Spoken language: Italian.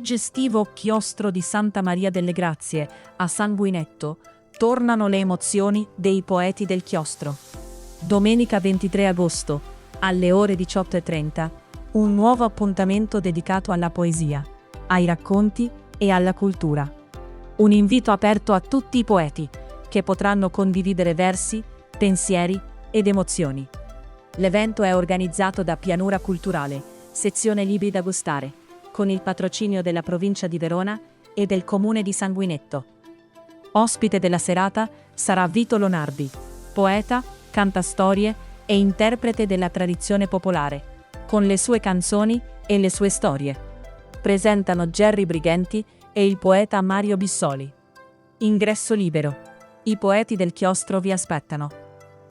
suggestivo chiostro di Santa Maria delle Grazie, a Sanguinetto, tornano le emozioni dei poeti del chiostro. Domenica 23 agosto, alle ore 18:30, un nuovo appuntamento dedicato alla poesia, ai racconti e alla cultura. Un invito aperto a tutti i poeti, che potranno condividere versi, pensieri ed emozioni. L'evento è organizzato da Pianura Culturale, sezione libri da gustare, con il patrocinio della provincia di Verona e del comune di Sanguinetto. Ospite della serata sarà Vito Lonardi, poeta, cantastorie e interprete della tradizione popolare, con le sue canzoni e le sue storie. Presentano Gerry Brighenti e il poeta Mario Bissoli. Ingresso libero. I poeti del chiostro vi aspettano.